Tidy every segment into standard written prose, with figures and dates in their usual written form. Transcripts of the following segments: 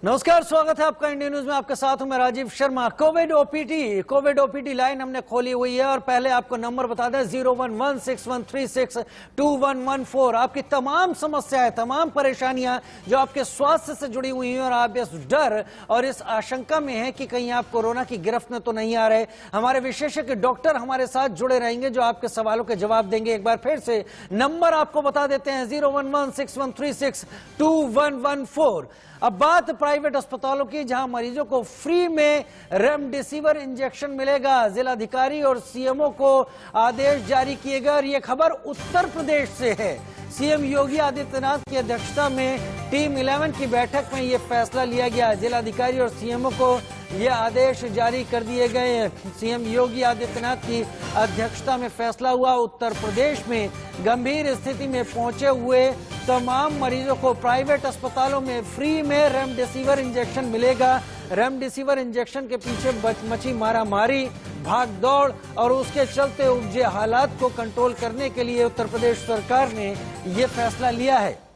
नमस्कार, स्वागत है आपका इंडिया न्यूज में। आपके साथ हूं मैं Rajeev Sharma. Covid OPD line हमने खोली हुई है और पहले आपको नंबर बता दें 011613621114। आपकी तमाम समस्याएं, तमाम परेशानियां जो आपके स्वास्थ्य से जुड़ी हुई हैं और आप इस डर और इस आशंका में हैं कि कहीं आप कोरोना की गिरफ्त में तो नहीं आ रहे, हमारे विशेषज्ञ डॉक्टर हमारे साथ जुड़े रहेंगे जो आपके सवालों के जवाब देंगे। एक बार फिर से नंबर आपको बता देते हैं 011613621114। अब बात प्राइवेट अस्पतालों की, जहां मरीजों को फ्री में रेमडेसिविर इंजेक्शन मिलेगा। जिलाधिकारी और सीएमओ को आदेश जारी किए गए और यह खबर उत्तर प्रदेश से है। सीएम योगी आदित्यनाथ की अध्यक्षता में टीम 11 की बैठक में यह फैसला लिया गया। जिलाधिकारी और सीएमओ को ये आदेश जारी कर दिए गए हैं। सीएम योगी आदित्यनाथ की अध्यक्षता में फैसला हुआ। उत्तर प्रदेश में गंभीर स्थिति में पहुंचे हुए तमाम मरीजों को प्राइवेट अस्पतालों में फ्री में रेमडेसिविर इंजेक्शन मिलेगा। रेमडेसिविर इंजेक्शन के पीछे मची मारामारी, भागदौड़ और उसके चलते उपजे हालात को कंट्रोल करने के लिए उत्तर प्रदेश सरकार ने ये फैसला लिया है।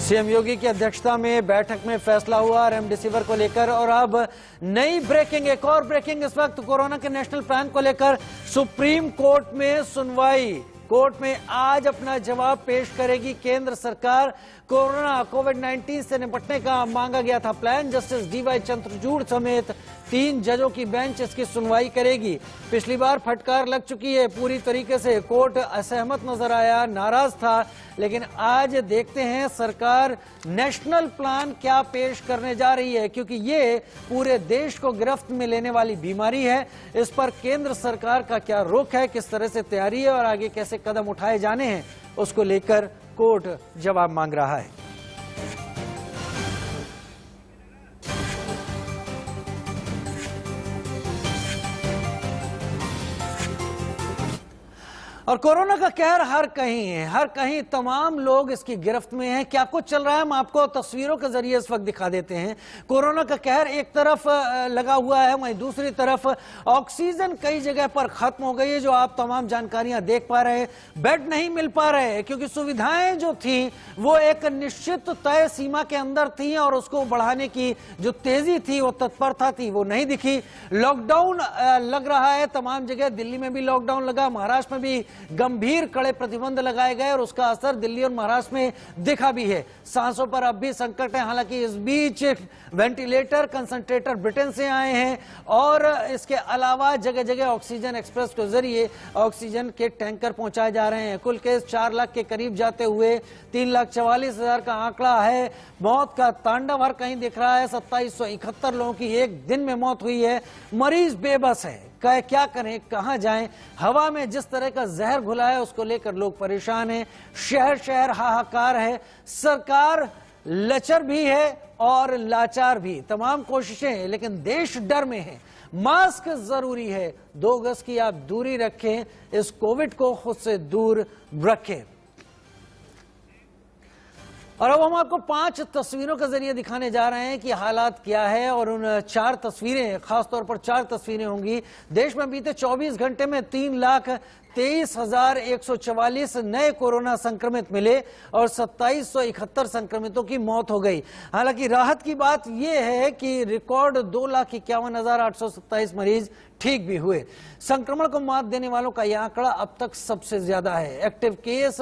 सीएम योगी की अध्यक्षता में बैठक में फैसला हुआ रेमडेसिविर को लेकर। और अब नई ब्रेकिंग, एक और ब्रेकिंग इस वक्त कोरोना के नेशनल प्लान को लेकर सुप्रीम कोर्ट में सुनवाई। कोर्ट में आज अपना जवाब पेश करेगी केंद्र सरकार। कोविड-19 से निपटने का मांगा गया था प्लान। जस्टिस डीवाई चंद्रचूड़ समेत 3 जजों की बेंच इसकी सुनवाई करेगी। पिछली बार फटकार लग चुकी है पूरी तरीके से। कोर्ट असहमत नजर आया, नाराज था, लेकिन आज देखते हैं सरकार नेशनल प्लान क्या पेश करने जा रही है, क्योंकि ये पूरे देश को गिरफ्त में लेने वाली बीमारी है। इस पर केंद्र सरकार का क्या रुख है, किस तरह से तैयारी है और आगे कैसे कदम उठाए जाने हैं, उसको लेकर कोर्ट जवाब मांग रहा है। और कोरोना का कहर हर कहीं है, हर कहीं तमाम लोग इसकी गिरफ्त में हैं। क्या कुछ चल रहा है हम आपको तस्वीरों के जरिए इस वक्त दिखा देते हैं। कोरोना का कहर एक तरफ लगा हुआ है, वहीं दूसरी तरफ ऑक्सीजन कई जगह पर खत्म हो गई है, जो आप तमाम जानकारियां देख पा रहे हैं। बेड नहीं मिल पा रहे हैं क्योंकि सुविधाएं जो थी वो एक निश्चित तय सीमा के अंदर थी और उसको बढ़ाने की जो तेजी थी, वो तत्परता थी, वो नहीं दिखी। लॉकडाउन लग रहा है तमाम जगह। दिल्ली में भी लॉकडाउन लगा, महाराष्ट्र में भी गंभीर कड़े प्रतिबंध लगाए गए और उसका असर दिल्ली और महाराष्ट्र में दिखा भी है। सांसों पर अब भी संकट है। हालांकि इस बीच वेंटिलेटर, कंसंट्रेटर ब्रिटेन से आए हैं और इसके अलावा जगह जगह ऑक्सीजन एक्सप्रेस के जरिए ऑक्सीजन के टैंकर पहुंचाए जा रहे हैं। कुल केस 4 लाख के करीब जाते हुए 3,44,000 का आंकड़ा है। मौत का तांडव हर कहीं दिख रहा है। 2771 लोगों की एक दिन में मौत हुई है। मरीज बेबस है, क्या करें, कहां जाएं। हवा में जिस तरह का जहर घुला है उसको लेकर लोग परेशान हैं। शहर शहर हाहाकार है। सरकार लचर भी है और लाचार भी। तमाम कोशिशें, लेकिन देश डर में है। मास्क जरूरी है, 2 गज की आप दूरी रखें, इस कोविड को खुद से दूर रखें। और अब हम आपको 5 तस्वीरों के जरिए दिखाने जा रहे हैं कि हालात क्या है। और उन 4 तस्वीरें, खासतौर पर 4 तस्वीरें होंगी। देश में बीते 24 घंटे में 3,23,144 नए कोरोना संक्रमित मिले और 2771 संक्रमितों की मौत हो गई। हालांकि राहत की बात यह है कि रिकॉर्ड 2,51,827 मरीज ठीक भी हुए। संक्रमण को मात देने वालों का यह आंकड़ा अब तक सबसे ज्यादा है। एक्टिव केस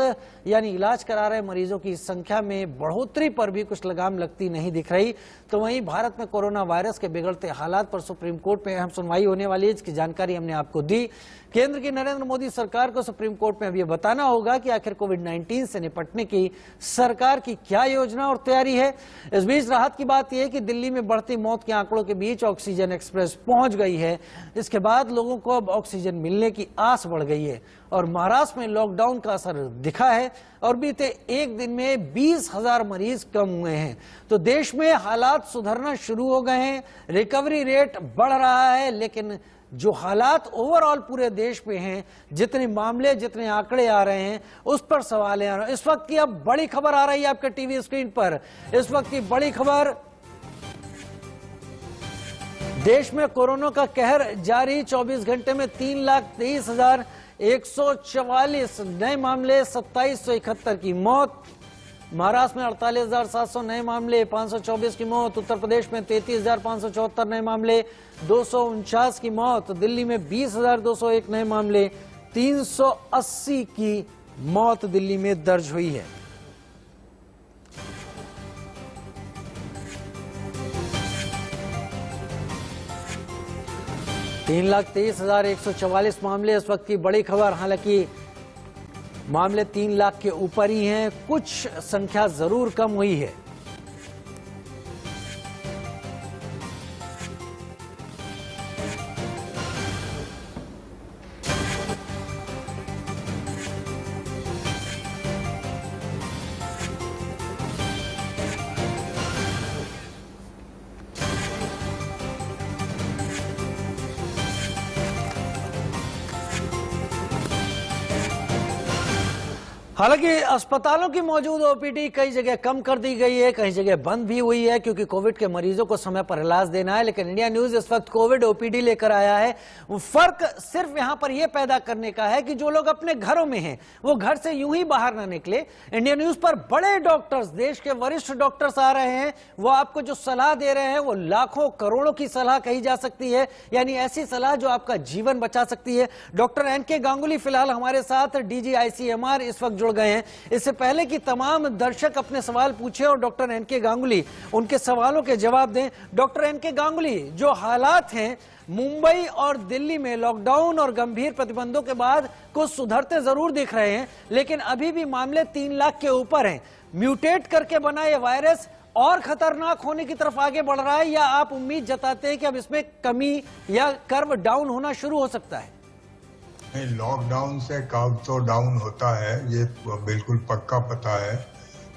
यानी इलाज करा रहे मरीजों की संख्या में बढ़ोतरी पर भी कुछ लगाम लगती नहीं दिख रही। तो वहीं भारत में कोरोना वायरस के बिगड़ते हालात पर सुप्रीम कोर्ट में अहम सुनवाई होने वाली है, इसकी जानकारी हमने आपको दी। केंद्र की नरेंद्र मोदी सरकार को सुप्रीम कोर्ट में अब यह बताना होगा कि आखिर कोविड-19 से निपटने की सरकार की क्या योजना और तैयारी है। इस बीच राहत की बात यह है कि दिल्ली में बढ़ती मौत के आंकड़ों के बीच ऑक्सीजन एक्सप्रेस पहुंच गई है। इसके बाद लोगों को अब ऑक्सीजन मिलने की आस बढ़ गई है और महाराष्ट्र में लॉकडाउन का असर दिखा है और बीते एक दिन में 20,000 मरीज कम हुए हैं। तो देश में हालात सुधरना शुरू हो गए हैं। रिकवरी रेट बढ़ रहा है, लेकिन जो हालात ओवरऑल पूरे देश पे हैं, जितने मामले, जितने आंकड़े आ रहे हैं, उस पर सवाल आ रहे हैं। इस वक्त की अब बड़ी खबर आ रही है आपके टीवी स्क्रीन पर। इस वक्त की बड़ी खबर, देश में कोरोना का कहर जारी। 24 घंटे में 3,23,144 नए मामले, 2771 की मौत। महाराष्ट्र में 48,700 नए मामले, 524 की मौत। उत्तर प्रदेश में 33,574 नए मामले, 249 की मौत। दिल्ली में 20,201 नए मामले, 380 की मौत दिल्ली में दर्ज हुई है। तीन 3,23,144 मामले इस वक्त की बड़ी खबर। हालांकि मामले 3 लाख के ऊपर ही हैं, कुछ संख्या जरूर कम हुई है। हालांकि अस्पतालों की मौजूद ओपीडी कई जगह कम कर दी गई है, कई जगह बंद भी हुई है, क्योंकि कोविड के मरीजों को समय पर इलाज देना है। लेकिन इंडिया न्यूज इस वक्त कोविड ओपीडी लेकर आया है। फर्क सिर्फ यहां पर यह पैदा करने का है कि जो लोग अपने घरों में हैं वो घर से यूं ही बाहर ना निकले। इंडिया न्यूज पर बड़े डॉक्टर्स, देश के वरिष्ठ डॉक्टर्स आ रहे हैं। वो आपको जो सलाह दे रहे हैं वो लाखों करोड़ों की सलाह कही जा सकती है, यानी ऐसी सलाह जो आपका जीवन बचा सकती है। डॉक्टर एनके गांगुली फिलहाल हमारे साथ DGICMR इस वक्त गए हैं। इससे पहले कि तमाम दर्शक अपने सवाल पूछे और डॉक्टर एनके गांगुली उनके सवालों के जवाब दें, डॉक्टर एनके गांगुली, जो हालात हैं मुंबई और दिल्ली में लॉकडाउन और गंभीर प्रतिबंधों के बाद कुछ सुधरते जरूर दिख रहे हैं, लेकिन अभी भी मामले 3 लाख के ऊपर हैं। म्यूटेट करके बना ये वायरस और खतरनाक होने की तरफ आगे बढ़ रहा है, या आप उम्मीद जताते हैं कि अब इसमें कमी या कर्व डाउन होना शुरू हो सकता है? लॉकडाउन से कर्व तो डाउन होता है, ये बिल्कुल पक्का पता है।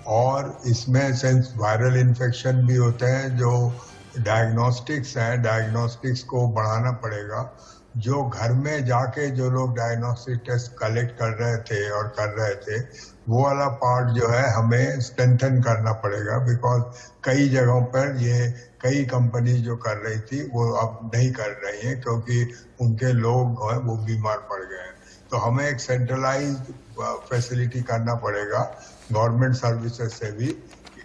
और इसमें सेंस वायरल इन्फेक्शन भी होते हैं, जो डायग्नोस्टिक्स हैं, डायग्नोस्टिक्स को बढ़ाना पड़ेगा। जो घर में जाके जो लोग डायग्नोस्टिक टेस्ट कलेक्ट कर रहे थे और कर रहे थे, वो वाला पार्ट जो है हमें स्ट्रेंथन करना पड़ेगा। बिकॉज कई जगहों पर ये कई कंपनी जो कर रही थी वो अब नहीं कर रही हैं, क्योंकि उनके लोग हैं वो बीमार पड़ गए हैं। तो हमें एक सेंट्रलाइज्ड फैसिलिटी करना पड़ेगा गवर्नमेंट सर्विसेज से भी,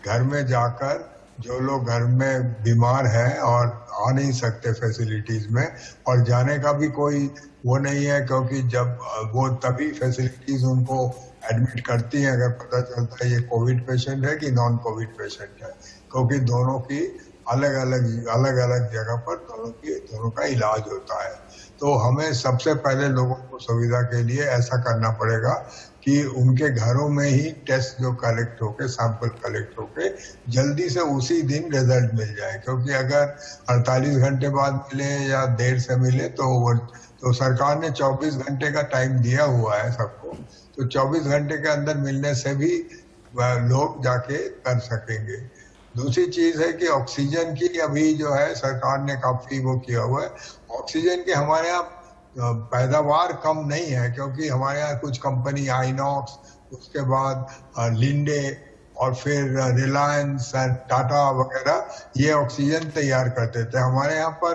घर में जाकर जो लोग घर में बीमार हैं और आ नहीं सकते फैसिलिटीज में, और जाने का भी कोई वो नहीं है, क्योंकि जब वो तभी फैसिलिटीज उनको एडमिट करती हैं अगर पता चलता है ये कोविड पेशेंट है कि नॉन कोविड पेशेंट है, क्योंकि दोनों की अलग अलग जगह पर दोनों का इलाज होता है। तो हमें सबसे पहले लोगों को सुविधा के लिए ऐसा करना पड़ेगा कि उनके घरों में ही टेस्ट जो कलेक्ट होके, सैंपल कलेक्ट होके जल्दी से उसी दिन रिजल्ट मिल जाए। क्योंकि अगर 48 घंटे बाद मिले या देर से मिले तो सरकार ने 24 घंटे का टाइम दिया हुआ है सबको, तो 24 घंटे के अंदर मिलने से भी लोग जाके कर सकेंगे। दूसरी चीज है कि ऑक्सीजन की अभी जो है सरकार ने काफी वो किया हुआ है। ऑक्सीजन की हमारे यहाँ पैदावार कम नहीं है, क्योंकि हमारे यहाँ कुछ कंपनी आइनॉक्स, उसके बाद लिंडे और फिर रिलायंस एंड टाटा वगैरह ये ऑक्सीजन तैयार करते थे। हमारे यहाँ पर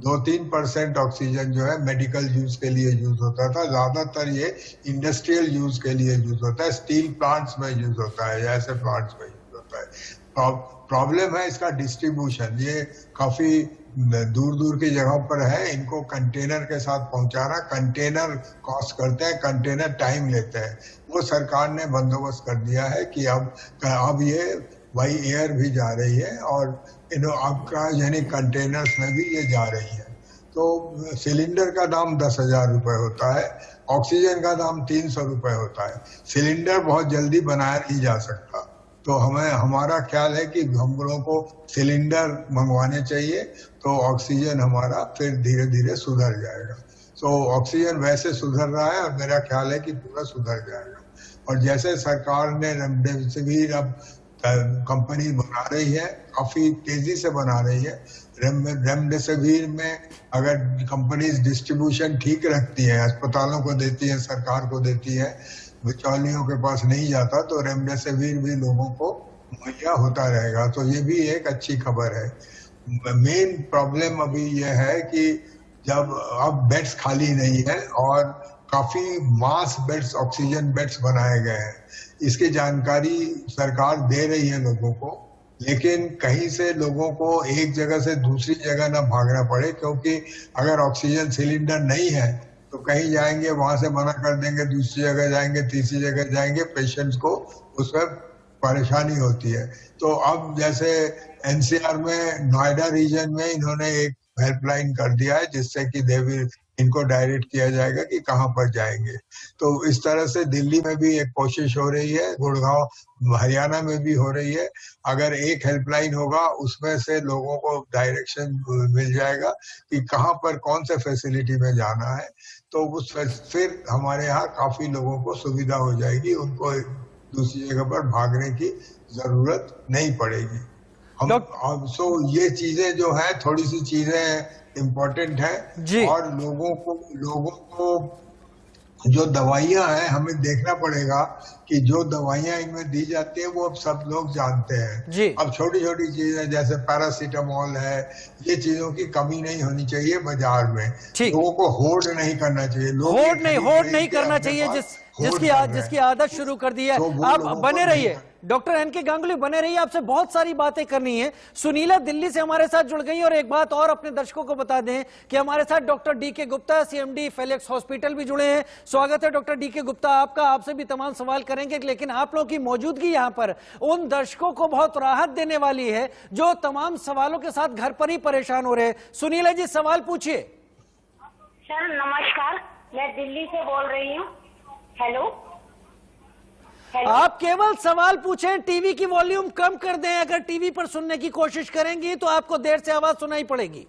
2-3% ऑक्सीजन जो है मेडिकल यूज के लिए यूज होता था, ज्यादातर ये इंडस्ट्रियल यूज के लिए यूज होता है, स्टील प्लांट्स में यूज होता है, ऐसे प्लांट्स में यूज होता है। प्रॉब्लम है इसका डिस्ट्रीब्यूशन, ये काफी दूर दूर की जगहों पर है, इनको कंटेनर के साथ पहुंचाना, कंटेनर कॉस्ट करते हैं, कंटेनर टाइम लेते हैं। वो सरकार ने बंदोबस्त कर दिया है कि अब ये बाई एयर भी जा रही है और अब क्रायोजेनिक कंटेनर्स में भी ये जा रही है। तो सिलेंडर का दाम 10,000 रुपए होता है, ऑक्सीजन का दाम 300 रुपए होता है। सिलेंडर बहुत जल्दी बनाया नहीं जा सकता, तो हमारा ख्याल है कि हम लोगों को सिलेंडर मंगवाने चाहिए, तो ऑक्सीजन हमारा फिर धीरे धीरे सुधर जाएगा। तो ऑक्सीजन वैसे सुधर रहा है और मेरा ख्याल है कि पूरा सुधर जाएगा। और जैसे सरकार ने रेमडेसिविर अब कंपनी बना रही है, काफी तेजी से बना रही है। रेमडेसिविर में अगर कंपनीज डिस्ट्रीब्यूशन ठीक रखती है, अस्पतालों को देती है, सरकार को देती है, बिचौलियों के पास नहीं जाता, तो रेमडेसिविर भी लोगों को मुहैया होता रहेगा। तो ये भी एक अच्छी खबर है। मेन प्रॉब्लम अभी ये है कि जब अब बेड्स खाली नहीं है और काफी मास बेड्स, ऑक्सीजन बेड्स बनाए गए हैं, इसकी जानकारी सरकार दे रही है लोगों को, लेकिन कहीं से लोगों को एक जगह से दूसरी जगह ना भागना पड़े, क्योंकि अगर ऑक्सीजन सिलेंडर नहीं है तो कहीं जाएंगे, वहां से मना कर देंगे, दूसरी जगह जाएंगे, तीसरी जगह जाएंगे, पेशेंट्स को उसमें परेशानी होती है। तो अब जैसे एनसीआर में नोएडा रीजन में इन्होंने एक हेल्पलाइन कर दिया है, जिससे कि इनको डायरेक्ट किया जाएगा कि कहां पर जाएंगे। तो इस तरह से दिल्ली में भी एक कोशिश हो रही है, गुड़गांव हरियाणा में भी हो रही है। अगर एक हेल्पलाइन होगा, उसमें से लोगों को डायरेक्शन मिल जाएगा कि कहां पर कौन से फैसिलिटी में जाना है, तो उस फिर हमारे यहाँ काफी लोगों को सुविधा हो जाएगी, उनको दूसरी जगह पर भागने की जरूरत नहीं पड़ेगी। हम सो ये चीजें जो है, थोड़ी सी चीजें इम्पोर्टेंट है, और लोगों को जो दवाइयां हैं, हमें देखना पड़ेगा कि जो दवाइयां इनमें दी जाती है वो अब सब लोग जानते हैं। अब छोटी छोटी चीजें जैसे पैरासीटामोल है, ये चीजों की कमी नहीं होनी चाहिए बाजार में। लोगों को होर्ड नहीं करना चाहिए, होर्ड नहीं करना चाहिए, जिसकी आदत शुरू कर दी है। आप बने रहिए डॉक्टर एनके गांगुली, बने रहिए, आपसे बहुत सारी बातें करनी है। सुनीला दिल्ली से हमारे साथ जुड़ गई। और एक बात और अपने दर्शकों को बता दें कि हमारे साथ doctor DK Gupta, CMD Felix hospital भी जुड़े हैं। स्वागत है डॉक्टर डीके गुप्ता आपका। आपसे भी तमाम सवाल करेंगे, लेकिन आप लोगों की मौजूदगी यहाँ पर उन दर्शकों को बहुत राहत देने वाली है जो तमाम सवालों के साथ घर पर ही परेशान हो रहे हैं। सुनीला जी, सवाल पूछिए। सर नमस्कार, मैं दिल्ली से बोल रही हूँ। हेलो, आप केवल सवाल पूछें, टीवी की वॉल्यूम कम कर दें। अगर टीवी पर सुनने की कोशिश करेंगी तो आपको देर से आवाज सुनाई पड़ेगी।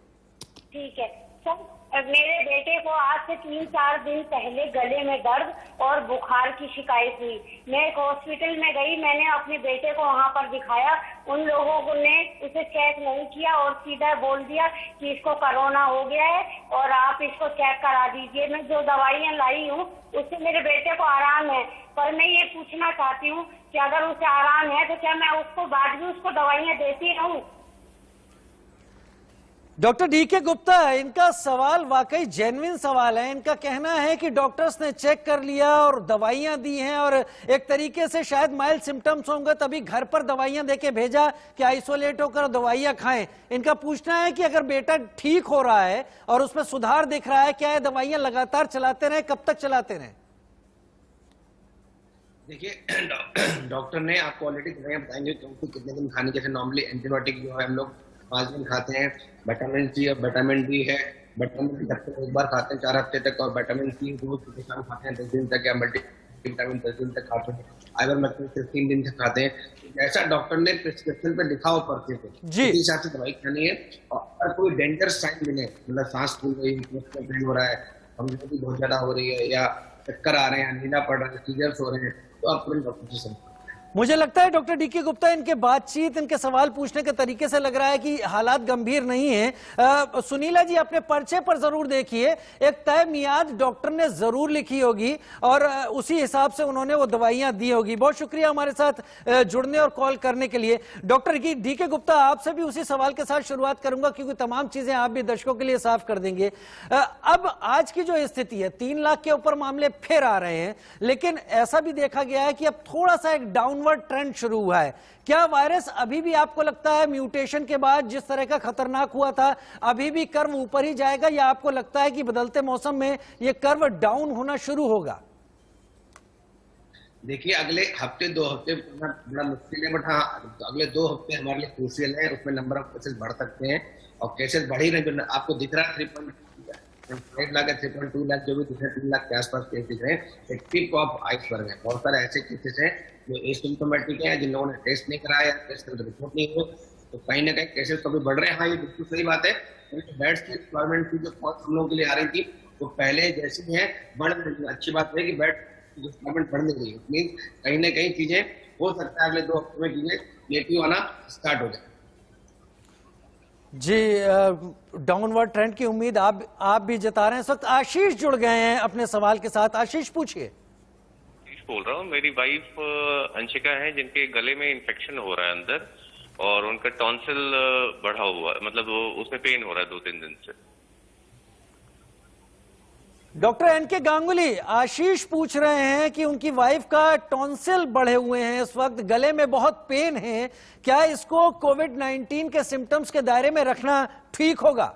ठीक है सर, मेरे बेटे को आज से 3-4 दिन पहले गले में दर्द और बुखार की शिकायत हुई। मैं एक हॉस्पिटल में गई, मैंने अपने बेटे को वहां पर दिखाया। उन लोगों ने उसे चेक नहीं किया और सीधा बोल दिया कि इसको कोरोना हो गया है और आप इसको चेक करा दीजिए। मैं जो दवाइयां लाई हूँ उससे मेरे बेटे को आराम है, पर मैं ये पूछना चाहती हूँ कि अगर उसे आराम है तो क्या मैं उसको बाद में उसको दवाइयां देती रहूं? डॉक्टर डीके गुप्ता, इनका सवाल वाकई जेन्युइन सवाल है। इनका कहना है कि डॉक्टर्स ने चेक कर लिया और दवाइयां दी हैं, और एक तरीके से शायद माइल्ड सिम्टम्स होंगे तभी घर पर दवाइयां देके भेजा कि आइसोलेट होकर दवाइयां खाएं। इनका पूछना है कि अगर बेटा ठीक हो रहा है और उसमें सुधार दिख रहा है, क्या ये दवाइयां लगातार चलाते रहे, कब तक चलाते रहे? देखिए, डॉक्टर ने आपको ऑलरेडी दवाइयां बताएंगे क्योंकि कितने दिन खाने। जैसे नॉर्मली एंटीबायोटिक जो है हम लोग 5 दिन खाते हैं, विटामिन सी और विटामिन डी है। विटामिन सी हफ्ते में एक बार खाते हैं 4 हफ्ते तक, और विटामिन सी रोज के शाम खाते हैं 10 दिन तक, या मल्टीविटामिन 10 दिन तक खाते हैं, आइवर मैग्नीशियम 3 दिन तक खाते हैं। जैसा डॉक्टर ने प्रिस्क्रिप्शन पे लिखा हो पर्चे पे, उसी हिसाब से दवाई खानी है। और अगर कोई डेंजर साइन मिले, मतलब सांस फूल रही है, हो रहा है, कमजोरी बहुत ज्यादा हो रही है, या चक्कर आ रहे हैं, नींदा पड़ रहा है, सीजर्स हो रहे हैं, तो आप तुरंत डॉक्टर से संपर्क। मुझे लगता है डॉक्टर डीके गुप्ता, इनके बातचीत, इनके सवाल पूछने के तरीके से लग रहा है कि हालात गंभीर नहीं है। सुनीला जी, अपने पर्चे पर जरूर देखिए, एक तय मियाद डॉक्टर ने जरूर लिखी होगी और उसी हिसाब से उन्होंने वो दवाइयां दी होगी। बहुत शुक्रिया हमारे साथ जुड़ने और कॉल करने के लिए। डॉक्टर डीके गुप्ता, आपसे भी उसी सवाल के साथ शुरुआत करूंगा क्योंकि तमाम चीजें आप भी दर्शकों के लिए साफ कर देंगे। अब आज की जो स्थिति है, 3 लाख के ऊपर मामले फिर आ रहे हैं, लेकिन ऐसा भी देखा गया है कि अब थोड़ा सा एक डाउनवर्ड ट्रेंड शुरू हुआ है। क्या वायरस अभी भी आपको लगता है म्यूटेशन के बाद जिस तरह का खतरनाक हुआ था, अभी भी कर्व ऊपर ही जाएगा, या आपको लगता है कि बदलते मौसम में यह कर्व डाउन होना शुरू होगा? देखिए, अगले हफ्ते 2 हफ्ते बड़ा मुश्किल है, बट हाँ अगले 2 हफ्ते हमारे लिए क्रूशियल है। उसमें नंबर ऑफ केसेस बढ़ सकते हैं, और केसेस बढ़ ही रहे। जो आपको दिख रहा है 3.5 लाख, 3.2 लाख, जो भी दिख रहे हैं, 3 लाख के आसपास केस दिख रहे हैं। एक टिप ऑफ आइसबर्ग है। बहुत सारे ऐसे केसेस हैं जो एसिम्प्टोमेटिक है, जिन लोगों ने टेस्ट नहीं कराया या टेस्ट करके रिपोर्ट नहीं हुई, तो कहीं ना कहीं केसेस तो भी बढ़ रहे हैं। हाँ, ये बिल्कुल सही बात है। बेड्स की रिक्वायरमेंट की जो कॉस्ट हम लोगों के लिए आ रही थी, वो पहले जैसी है बढ़ रही है। अच्छी बात है कि बेड की रिक्वायरमेंट बढ़ने लगी है। मीन्स कहीं ना कहीं चीजें हो सकता है अगले 2 हफ्ते में चीजें नेगेटिव आना स्टार्ट हो जाए। जी, डाउनवर्ड ट्रेंड की उम्मीद आप भी जता रहे हैं। इस वक्त आशीष जुड़ गए हैं अपने सवाल के साथ। आशीष पूछिए। बोल रहा हूँ, मेरी वाइफ अंशिका है जिनके गले में इन्फेक्शन हो रहा है अंदर, और उनका टॉन्सिल बढ़ा हुआ है, मतलब उसमें पेन हो रहा है 2-3 दिन से। डॉक्टर एनके गांगुली, आशीष पूछ रहे हैं कि उनकी वाइफ का टॉन्सिल बढ़े हुए हैं, इस वक्त गले में बहुत पेन है, क्या इसको कोविड-19 के सिम्टम्स के दायरे में रखना ठीक होगा?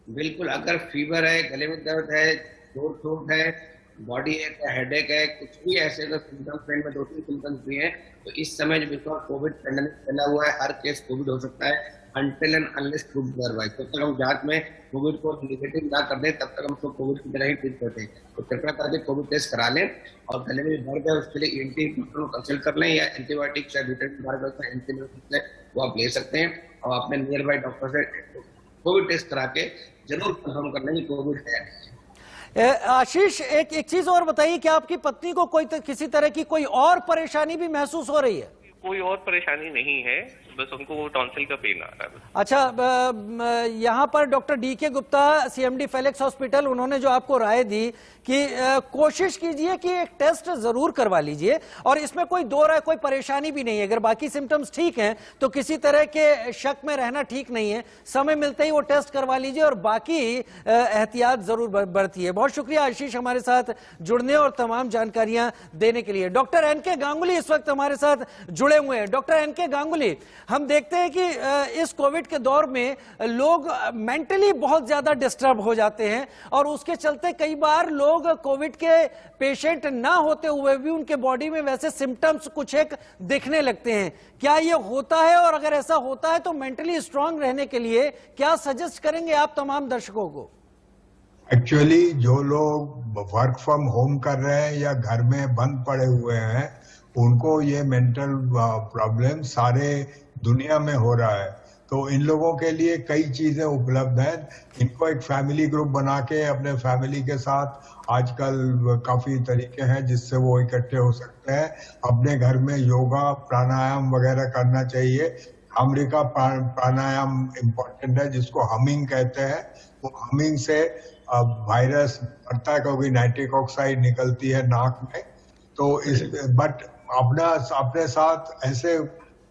बिल्कुल, अगर फीवर है, गले में दर्द है, जोर थोट है, बॉडी एक है, हेडेक है, कुछ भी ऐसे अगर सिम्टम्स, पेन में 2-3 सिम्टम्स भी हैं, तो इस समय जो बिकॉज कोविड पैंडेमिक फैला हुआ है, हर केस कोविड हो सकता है, until and unless proved otherwise. तब तक हम जांच में कोविड को निगेटिव ना कर दें, तब तक हम उसको कोविड की तरह ही ट्रीट करते हैं। तो कृपया करके कोविड टेस्ट करा लें, और गले में दर्द है उसके लिए ENT डॉक्टर को कंसल्ट कर लें, या एंटीबायोटिक्स या एंटीबायोटिक्स है वो आप ले सकते हैं, और अपने नियर बाय डॉक्टर से कोविड टेस्ट करा के जरूर कंफर्म कर लें कि कोविड है। आशीष, एक चीज और बताइए, क्या आपकी पत्नी को किसी तरह की कोई और परेशानी भी महसूस हो रही है? कोई और परेशानी नहीं है, बस उनको वो टॉन्सिल का पेन आ रहा है। अच्छा, यहाँ पर doctor DK Gupta, CMD Felix hospital, उन्होंने जो आपको राय दी कि कोशिश कीजिए कि एक टेस्ट जरूर करवा लीजिए, और इसमें कोई दो राय, कोई परेशानी भी नहीं है। अगर बाकी सिम्टम्स ठीक हैं तो किसी तरह के शक में रहना ठीक नहीं है, समय मिलते ही वो टेस्ट करवा लीजिए और बाकी एहतियात जरूर बरतिए। बहुत शुक्रिया आशीष हमारे साथ जुड़ने और तमाम जानकारियां देने के लिए। डॉक्टर एनके गांगुली इस वक्त हमारे साथ जुड़े हुए हैं। डॉक्टर एनके गांगुली, हम देखते हैं कि इस कोविड के दौर में लोग मेंटली बहुत ज्यादा डिस्टर्ब हो जाते हैं, और उसके चलते कई बार लोग कोविड के पेशेंट ना होते हुए भी उनके बॉडी में वैसे सिम्टम्स कुछ एक दिखने लगते हैं। क्या ये होता है, और अगर ऐसा होता है तो मेंटली स्ट्रांग रहने के लिए क्या सजेस्ट करेंगे आप तमाम दर्शकों को? एक्चुअली जो लोग वर्क फ्रॉम होम कर रहे हैं या घर में बंद पड़े हुए हैं, उनको ये मेंटल प्रॉब्लम सारे दुनिया में हो रहा है। तो इन लोगों के लिए कई चीजें उपलब्ध हैं। इनको एक फैमिली ग्रुप बना के अपने फैमिली के साथ, आजकल काफी तरीके हैं जिससे वो इकट्ठे हो सकते हैं। अपने घर में योगा, प्राणायाम वगैरह करना चाहिए। अमेरिका प्राणायाम इम्पोर्टेंट है, जिसको हमिंग कहते हैं। वो हमिंग से वायरस बढ़ता है, क्योंकि नाइट्रिक ऑक्साइड निकलती है नाक में। तो इस अपने साथ ऐसे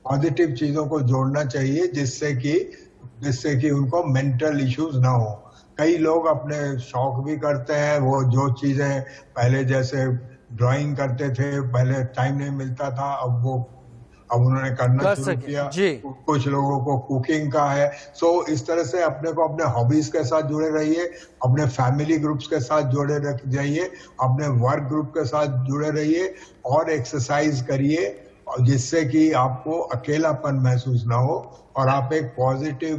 पॉजिटिव चीजों को जोड़ना चाहिए जिससे कि उनको मेंटल इश्यूज ना हो। कई लोग अपने शौक भी करते हैं, वो जो चीजें पहले जैसे ड्राइंग करते थे, पहले टाइम नहीं मिलता था, अब उन्होंने करना शुरू किया। कुछ लोगों को कुकिंग का है। सो इस तरह से अपने को अपने हॉबीज के साथ जुड़े रहिए, अपने फैमिली ग्रुप्स के साथ जुड़े जाइए, अपने वर्क ग्रुप के साथ जुड़े रहिए, और एक्सरसाइज करिए, जिससे कि आपको अकेलापन महसूस ना हो और आप एक पॉजिटिव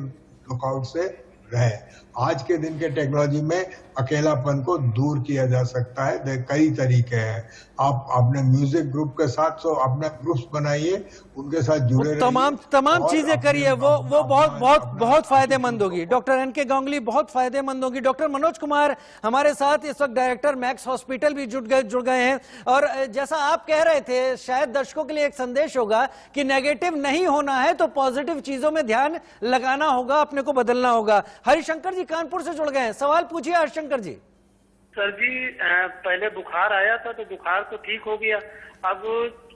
लुकआउट से रहे। आज के दिन के टेक्नोलॉजी में अकेलापन को दूर किया जा सकता है, कई तरीके हैं। आप अपने म्यूजिक ग्रुप के साथ अपना ग्रुप्स बनाइए, उनके साथ जुड़े रहिए, तमाम चीजें करिए, वो बहुत फायदेमंद होगी। डॉक्टर एनके गांगुली, बहुत फायदेमंद होगी। डॉक्टर मनोज कुमार हमारे साथ इस वक्त डायरेक्टर मैक्स हॉस्पिटल भी जुड़ गए हैं, और जैसा आप कह रहे थे, शायद दर्शकों के लिए एक संदेश होगा कि नेगेटिव नहीं होना है तो पॉजिटिव चीजों में ध्यान लगाना होगा, अपने को बदलना होगा। हरिशंकर जी कानपुर से जुड़ गए हैं, सवाल पूछिए हरिशंकर जी। सर जी, पहले बुखार आया था तो बुखार तो ठीक हो गया, अब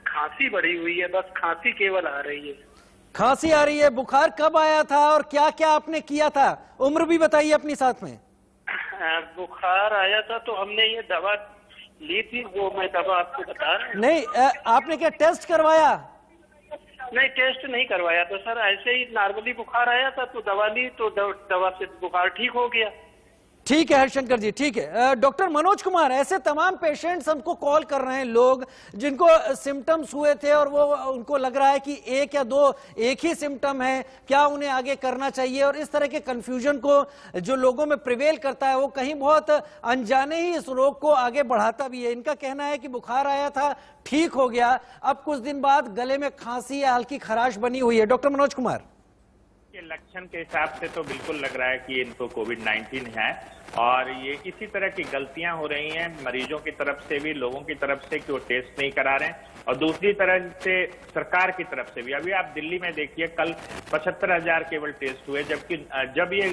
खांसी बढ़ी हुई है, बस खांसी केवल आ रही है। खांसी आ रही है। बुखार कब आया था और क्या क्या आपने किया था? उम्र भी बताइए अपनी साथ में। बुखार आया था तो हमने ये दवा ली थी, वो मैं दवा आपको बता रहा हूँ। नहीं, आपने क्या टेस्ट करवाया? नहीं, टेस्ट नहीं करवाया था सर, ऐसे ही नॉर्मली बुखार आया था तो दवा ली, तो दवा से बुखार ठीक हो गया। ठीक है हरिशंकर जी, ठीक है। डॉक्टर मनोज कुमार, ऐसे तमाम पेशेंट्स हमको कॉल कर रहे हैं, लोग जिनको सिम्टम्स हुए थे और वो उनको लग रहा है कि एक या दो एक ही सिम्टम है, क्या उन्हें आगे करना चाहिए, और इस तरह के कंफ्यूजन को जो लोगों में प्रिवेल करता है, वो कहीं बहुत अनजाने ही इस रोग को आगे बढ़ाता भी है। इनका कहना है कि बुखार आया था, ठीक हो गया, अब कुछ दिन बाद गले में खांसी या हल्की खराश बनी हुई है। डॉक्टर मनोज कुमार, के लक्षण के हिसाब से तो बिल्कुल लग रहा है कि इनको कोविड-19 है, और ये इसी तरह की गलतियां हो रही हैं मरीजों की तरफ से भी, लोगों की तरफ से, कि वो टेस्ट नहीं करा रहे हैं। और दूसरी तरह से सरकार की तरफ से भी। अभी आप दिल्ली में देखिए, कल 75,000 केवल टेस्ट हुए, जबकि जब ये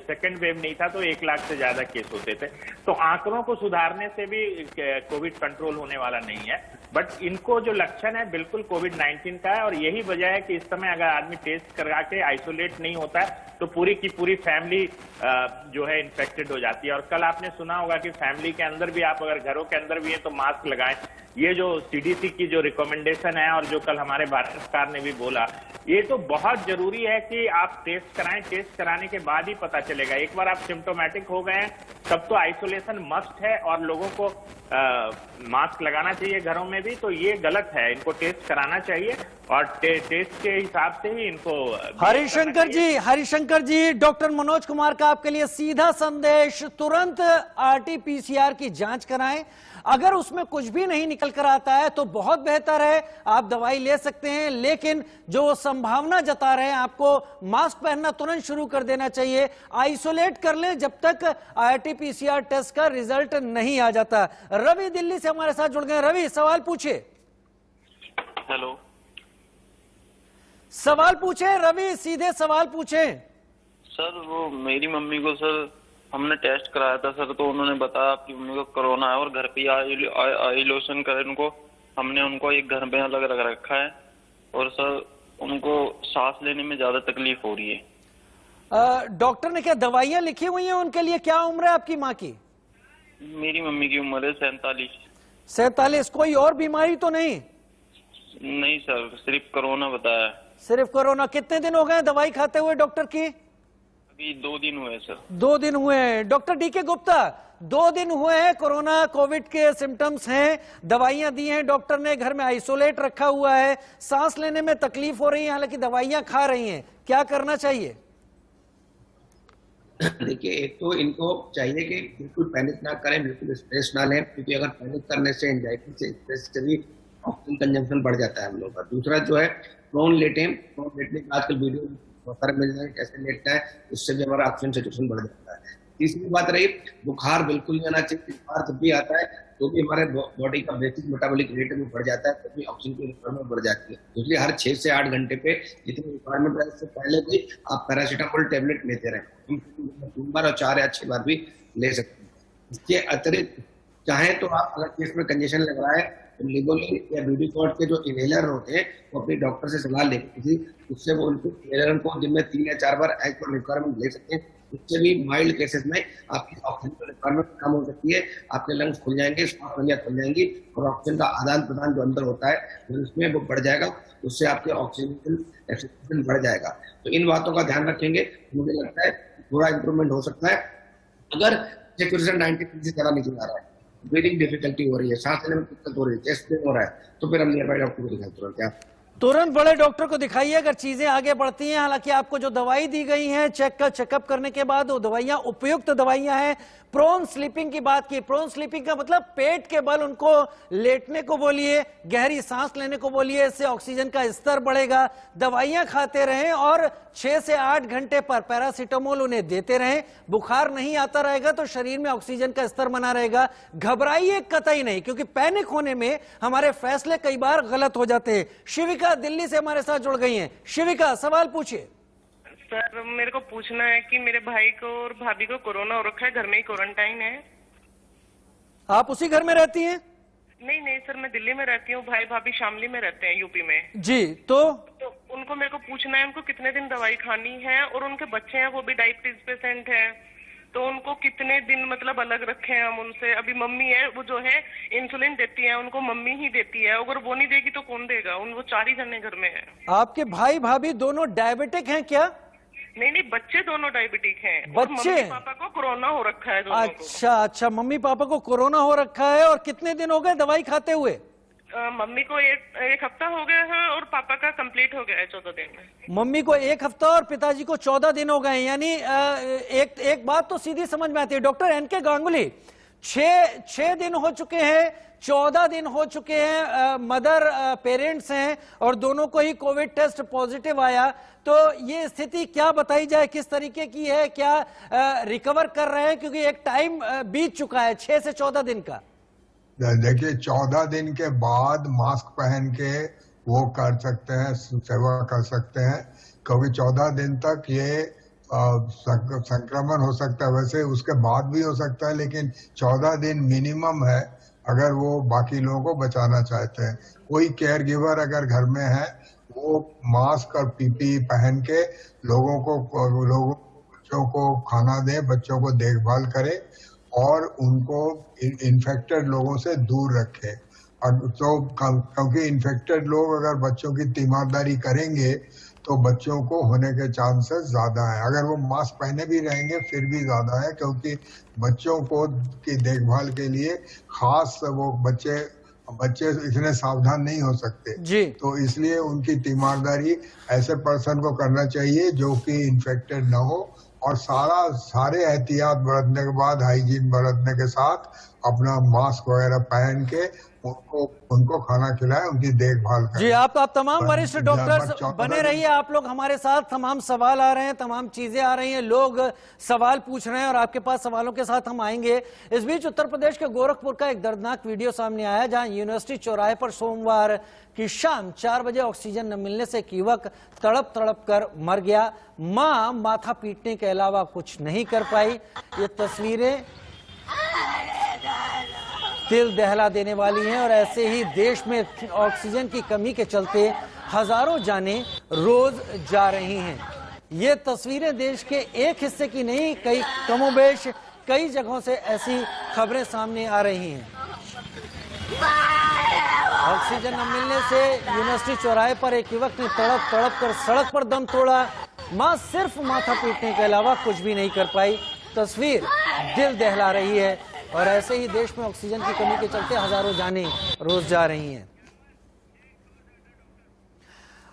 सेकेंड वेव नहीं था तो 1 लाख से ज्यादा केस होते थे। तो आंकड़ों को सुधारने से भी कोविड कंट्रोल होने वाला नहीं है, बट इनको जो लक्षण है बिल्कुल कोविड-19 का है। और यही वजह है कि इस समय अगर आदमी टेस्ट करा के आइसोलेट नहीं होता है तो पूरी की पूरी फैमिली जो है इन्फेक्टेड हो जाती है। और कल आपने सुना होगा कि फैमिली के अंदर भी, आप अगर घरों के अंदर भी हैं तो मास्क लगाएं। ये जो सीडीसी की जो रिकमेंडेशन है और जो कल हमारे भारत सरकार ने भी बोला, ये तो बहुत जरूरी है कि आप टेस्ट कराएं। टेस्ट कराने के बाद ही पता चलेगा। एक बार आप सिम्टोमेटिक हो गए हैं तब तो आइसोलेशन मस्ट है और लोगों को मास्क लगाना चाहिए घरों में भी। तो ये गलत है, इनको टेस्ट कराना चाहिए और टेस्ट के हिसाब से ही इनको। हरिशंकर जी, डॉक्टर मनोज कुमार का आपके लिए सीधा संदेश, तुरंत RT-PCR की जांच कराएं। अगर उसमें कुछ भी नहीं निकल कर आता है तो बहुत बेहतर है, आप दवाई ले सकते हैं, लेकिन जो संभावना जता रहे हैं आपको मास्क पहनना तुरंत शुरू कर देना चाहिए। आइसोलेट कर लें जब तक RT-PCR टेस्ट का रिजल्ट नहीं आ जाता। रवि दिल्ली से हमारे साथ जुड़ गए। रवि, सवाल पूछिए। हेलो, सवाल पूछे रवि, सीधे सवाल पूछे। सर वो मेरी मम्मी को सर हमने टेस्ट कराया था सर, तो उन्होंने बताया आपकी मम्मी को कोरोना है और घर पे आइसोलेशन करें उनको। हमने उनको एक घर में अलग अलग रखा है और सर उनको सांस लेने में ज्यादा तकलीफ हो रही है। डॉक्टर ने क्या दवाइयां लिखी हुई हैं उनके लिए? क्या उम्र है आपकी माँ की? मेरी मम्मी की उम्र है 47। 47। कोई और बीमारी तो नहीं? नहीं सर, सिर्फ कोरोना बताया। सिर्फ कोरोना। कितने दिन हो गए दवाई खाते हुए डॉक्टर की? अभी 2 दिन हुए सर। 2 दिन हुए हैं। डॉक्टर DK गुप्ता, 2 दिन हुए हैं, कोरोना कोविड के सिम्टम्स हैं, दवाइयां दी हैं डॉक्टर ने, घर में आइसोलेट रखा हुआ है, सांस लेने में तकलीफ हो रही है, हालांकि दवाइयां खा रही हैं, क्या करना चाहिए? देखिए, एक तो इनको चाहिए कि बिल्कुल पैनिक ना करें, बिल्कुल स्ट्रेस ना लें, क्योंकि अगर पैनिक करने से, एंजाइटी से, स्ट्रेस से भी ऑक्सीजन कंजम्पशन बढ़ जाता है हम लोग का। दूसरा जो है प्रोन लेटें, प्रोन लेटने के आजकल वीडियो बहुत मिल जाए कैसे लेटना है, उससे भी हमारा ऑक्सीजन सेचुरेशन बढ़ जाता है। तीसरी बात रही, बुखार बिल्कुल नहीं आना चाहिए। बुखार जब भी आता है तो भी हमारे बॉडी का बेसिक मेटाबॉलिक रेट में बढ़ जाता है, तो भी ऑक्सीजन की रिक्वायरमेंट बढ़ जाती है। इसलिए हर 6 से 8 घंटे पे जितनी रिक्वायरमेंट है उससे पहले भी आप पैरासीटामोल टेबलेट लेते रहें। 3 बार और 4 या 6 बार भी ले सकते हैं। इसके अतिरिक्त चाहे तो आप अगर केस में कंजेशन लग रहा है तो लिबोलिन या ब्यूटीकॉर्ड के जो इनहेलर होते हैं वो अपने डॉक्टर से सलाह लेकर उससे वो उनको इनहेलर को दिन में 3 या 4 बार एज पर रिक्वायरमेंट ले सकते हैं। उससे भी माइल्ड केसेस में आपकी ऑक्सीजन की रिक्वायरमेंट कम हो सकती है, आपके लंग्स खुल जाएंगे, श्वास नलियां खुल जाएंगी और ऑक्सीजन का आदान प्रदान जो अंदर होता है उसमें वो बढ़ जाएगा, उससे आपके ऑक्सीजन एक्सपेक्टेशन बढ़ जाएगा। तो इन बातों का ध्यान रखेंगे, मुझे लगता है थोड़ा इंप्रूवमेंट हो सकता है। अगर सेचुरेशन 90% से ज्यादा नीचे आ रहा है, ब्रीदिंग डिफिकल्टी हो रही है, सांस लेने में दिक्कत हो रही है, चेस्ट पेन हो रहा है, तो फिर हम नियर बाई डॉक्टर को दिखाएं तुरंत बड़े डॉक्टर को दिखाइए अगर चीजें आगे बढ़ती हैं। हालांकि आपको जो दवाई दी गई है चेकअप करने के बाद वो दवाइयां उपयुक्त दवाइयां हैं। प्रोन स्लीपिंग की बात की। प्रोन स्लीपिंग का मतलब पेट के बल उनको लेटने को बोलिए, गहरी सांस लेने को बोलिए, इससे ऑक्सीजन का स्तर बढ़ेगा। दवाइयां खाते रहें और 6 से 8 घंटे पर पैरासीटामोल उन्हें देते रहें। बुखार नहीं आता रहेगा तो शरीर में ऑक्सीजन का स्तर बना रहेगा। घबराइए कतई नहीं, क्योंकि पैनिक होने में हमारे फैसले कई बार गलत हो जाते हैं। शिविका दिल्ली से हमारे साथ जुड़ गई हैं। शिविका, सवाल पूछिए। सर, मेरे को पूछना है कि मेरे भाई को और भाभी को कोरोना हो रखा है, घर में ही क्वारंटाइन है। आप उसी घर में रहती हैं? नहीं सर, मैं दिल्ली में रहती हूँ, भाई भाभी शामली में रहते हैं, यूपी में। जी, तो उनको मेरे को पूछना है उनको कितने दिन दवाई खानी है, और उनके बच्चे हैं वो भी डायबिटीज पेशेंट है, तो उनको कितने दिन मतलब अलग रखे हैं हम उनसे। अभी मम्मी है वो जो है इंसुलिन देती है, उनको मम्मी ही देती है, अगर वो नहीं देगी तो कौन देगा? वो 4 ही जने घर में है। आपके भाई भाभी दोनों डायबिटिक हैं क्या? नहीं, बच्चे दोनों डायबिटिक हैं। बच्चे? मम्मी पापा को कोरोना हो रखा है दोनों को। अच्छा, मम्मी पापा को कोरोना हो रखा है। और कितने दिन हो गए दवाई खाते हुए? मम्मी को एक हफ्ता हो गया है और पापा का कंप्लीट हो गया है 14 दिन में। मम्मी को 1 हफ्ता और पिताजी को 14 दिन हो गए। यानी एक बात तो सीधी समझ में आती है। डॉक्टर NK गांगुली, 6 दिन हो चुके हैं, 14 दिन हो चुके हैं, मदर पेरेंट्स हैं और दोनों को ही कोविड टेस्ट पॉजिटिव आया, तो ये स्थिति क्या बताई जाए, किस तरीके की है? क्या रिकवर कर रहे हैं? क्योंकि एक टाइम बीत चुका है 6 से 14 दिन का। देखिए 14 दिन के बाद मास्क पहन के वो कर सकते हैं, सेवा कर सकते हैं, क्योंकि 14 दिन तक ये संक्रमण हो सकता है। वैसे उसके बाद भी हो सकता है, लेकिन 14 दिन मिनिमम है अगर वो बाकी लोगों को बचाना चाहते हैं। कोई केयर गिवर अगर घर में है वो मास्क और पीपीई पहन के बच्चों को खाना दे, बच्चों को देखभाल करे और उनको इन्फेक्टेड लोगों से दूर रखे। तो क्योंकि इन्फेक्टेड लोग अगर बच्चों की तीमारदारी करेंगे तो बच्चों को होने के चांसेस ज्यादा है। अगर वो मास्क पहने भी रहेंगे फिर भी ज्यादा है, क्योंकि बच्चों को की देखभाल के लिए खास वो बच्चे इतने सावधान नहीं हो सकते जी। तो इसलिए उनकी तीमारदारी ऐसे पर्सन को करना चाहिए जो कि इन्फेक्टेड ना हो, और सारे एहतियात बरतने के बाद, हाइजीन बरतने के साथ अपना मास्क वगैरह पहन के उनको खाना खिलाए, उनकी देखभाल करें। जी, आप तमाम वरिष्ठ डॉक्टर्स बने रहिए, आप लोग हमारे साथ। तमाम सवाल आ रहे हैं, तमाम चीजें आ रही हैं, लोग सवाल पूछ रहे हैं और आपके पास सवालों के साथ हम आएंगे। इस बीच उत्तर प्रदेश के गोरखपुर का एक दर्दनाक वीडियो सामने आया, जहां यूनिवर्सिटी चौराहे पर सोमवार की शाम 4 बजे ऑक्सीजन न मिलने से एक युवक तड़प तड़प कर मर गया। मां माथा पीटने के अलावा कुछ नहीं कर पाई। ये तस्वीरें दिल दहला देने वाली हैं और ऐसे ही देश में ऑक्सीजन की कमी के चलते हजारों जानें रोज जा रही हैं। ये तस्वीरें देश के एक हिस्से की नहीं, कई कमोबेश कई जगहों से ऐसी खबरें सामने आ रही हैं। ऑक्सीजन न मिलने से यूनिवर्सिटी चौराहे पर एक युवक ने तड़प तड़प कर सड़क पर दम तोड़ा। मां सिर्फ माथा पीटने के अलावा कुछ भी नहीं कर पाई। तस्वीर दिल दहला रही है और ऐसे ही देश में ऑक्सीजन की कमी के चलते हजारों जानें रोज जा रही हैं।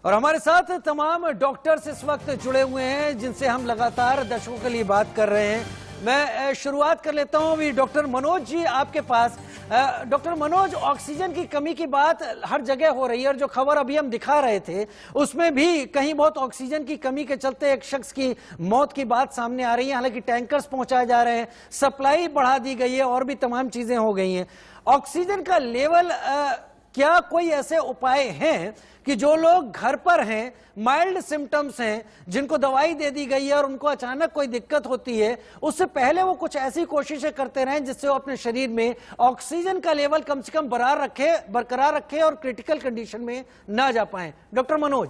और हमारे साथ तमाम डॉक्टर्स इस वक्त जुड़े हुए हैं जिनसे हम लगातार दर्शकों के लिए बात कर रहे हैं। मैं शुरुआत कर लेता हूं अभी डॉक्टर मनोज जी आपके पास। डॉक्टर मनोज, ऑक्सीजन की कमी की बात हर जगह हो रही है और जो खबर अभी हम दिखा रहे थे उसमें भी कहीं बहुत ऑक्सीजन की कमी के चलते एक शख्स की मौत की बात सामने आ रही है। हालांकि टैंकर्स पहुंचाए जा रहे हैं, सप्लाई बढ़ा दी गई है और भी तमाम चीजें हो गई हैं। ऑक्सीजन का लेवल क्या कोई ऐसे उपाय हैं कि जो लोग घर पर हैं, माइल्ड सिम्टम्स हैं, जिनको दवाई दे दी गई है और उनको अचानक कोई दिक्कत होती है, उससे पहले वो कुछ ऐसी कोशिशें करते रहें जिससे वो अपने शरीर में ऑक्सीजन का लेवल कम से कम बरकरार रखे और क्रिटिकल कंडीशन में ना जा पाए? डॉक्टर मनोज।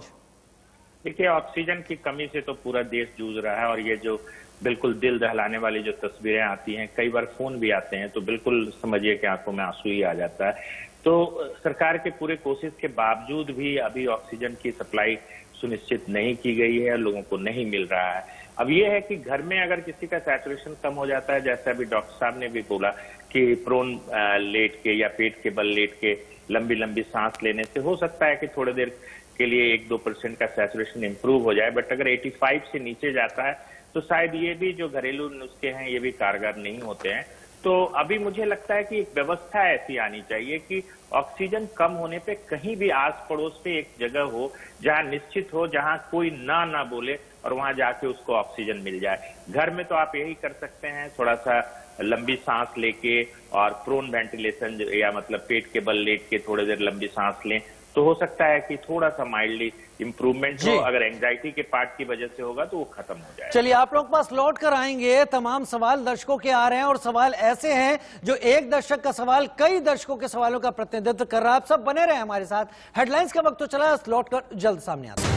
देखिए, ऑक्सीजन की कमी से तो पूरा देश जूझ रहा है और ये जो बिल्कुल दिल दहलाने वाली जो तस्वीरें आती हैं, कई बार फोन भी आते हैं तो बिल्कुल समझिए कि आंखों में आंसू ही आ जाता है। तो सरकार के पूरे कोशिश के बावजूद भी अभी ऑक्सीजन की सप्लाई सुनिश्चित नहीं की गई है, लोगों को नहीं मिल रहा है। अब ये है कि घर में अगर किसी का सैचुरेशन कम हो जाता है, जैसे अभी डॉक्टर साहब ने भी बोला कि प्रोन लेट के या पेट के बल लेट के लंबी लंबी सांस लेने से हो सकता है कि थोड़ी देर के लिए 1-2% का सैचुरेशन इंप्रूव हो जाए, बट अगर 85 से नीचे जाता है तो शायद ये भी जो घरेलू नुस्खे हैं ये भी कारगर नहीं होते हैं। तो अभी मुझे लगता है कि एक व्यवस्था ऐसी आनी चाहिए कि ऑक्सीजन कम होने पे कहीं भी आस पड़ोस पे एक जगह हो जहां निश्चित हो, जहां कोई ना बोले और वहां जाके उसको ऑक्सीजन मिल जाए। घर में तो आप यही कर सकते हैं, थोड़ा सा लंबी सांस लेके और प्रोन वेंटिलेशन या मतलब पेट के बल लेट के थोड़ी देर लंबी सांस लें तो हो सकता है कि थोड़ा सा माइल्डली इंप्रूवमेंट हो। अगर एंजाइटी के पार्ट की वजह से होगा तो वो खत्म हो जाएगा। चलिए, आप लोग पास लौट कर आएंगे। तमाम सवाल दर्शकों के आ रहे हैं और सवाल ऐसे हैं जो एक दर्शक का सवाल कई दर्शकों के सवालों का प्रतिनिधित्व कर रहा है। आप सब बने रहे हमारे साथ। हेडलाइंस का वक्त तो चला, लौट कर जल्द सामने आता है।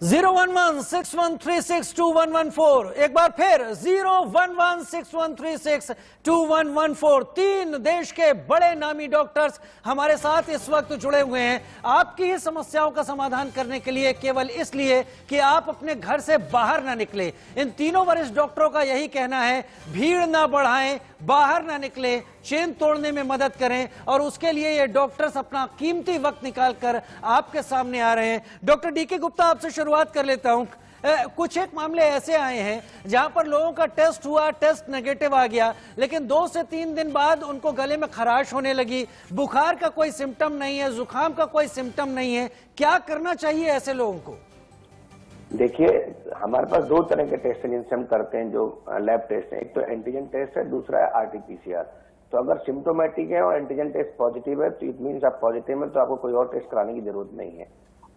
01161362114, एक बार फिर 01161362114। 3 देश के बड़े नामी डॉक्टर्स हमारे साथ इस वक्त जुड़े हुए हैं आपकी ही समस्याओं का समाधान करने के लिए, केवल इसलिए कि आप अपने घर से बाहर ना निकले। इन तीनों वरिष्ठ डॉक्टरों का यही कहना है, भीड़ ना बढ़ाएं, बाहर ना निकले, चेन तोड़ने में मदद करें और उसके लिए ये डॉक्टर्स अपना कीमती वक्त निकालकर आपके सामने आ रहे हैं। डॉक्टर डीके गुप्ता, आपसे शुरुआत कर लेता हूं। कुछ एक मामले ऐसे आए हैं जहां पर लोगों का टेस्ट हुआ, टेस्ट नेगेटिव आ गया, लेकिन 2 से 3 दिन बाद उनको गले में खराश होने लगी, बुखार का कोई सिम्टम नहीं है, जुकाम का कोई सिम्टम नहीं है। क्या करना चाहिए ऐसे लोगों को? देखिए, हमारे पास दो तरह के टेस्ट हैं जिनसे हम करते हैं, जो लैब टेस्ट है। एक तो एंटीजन टेस्ट है, दूसरा है आरटीपीसीआर। तो अगर सिम्टोमेटिक है और एंटीजन टेस्ट पॉजिटिव है तो इट मीन्स आप पॉजिटिव है, तो आपको कोई और टेस्ट कराने की जरूरत नहीं है।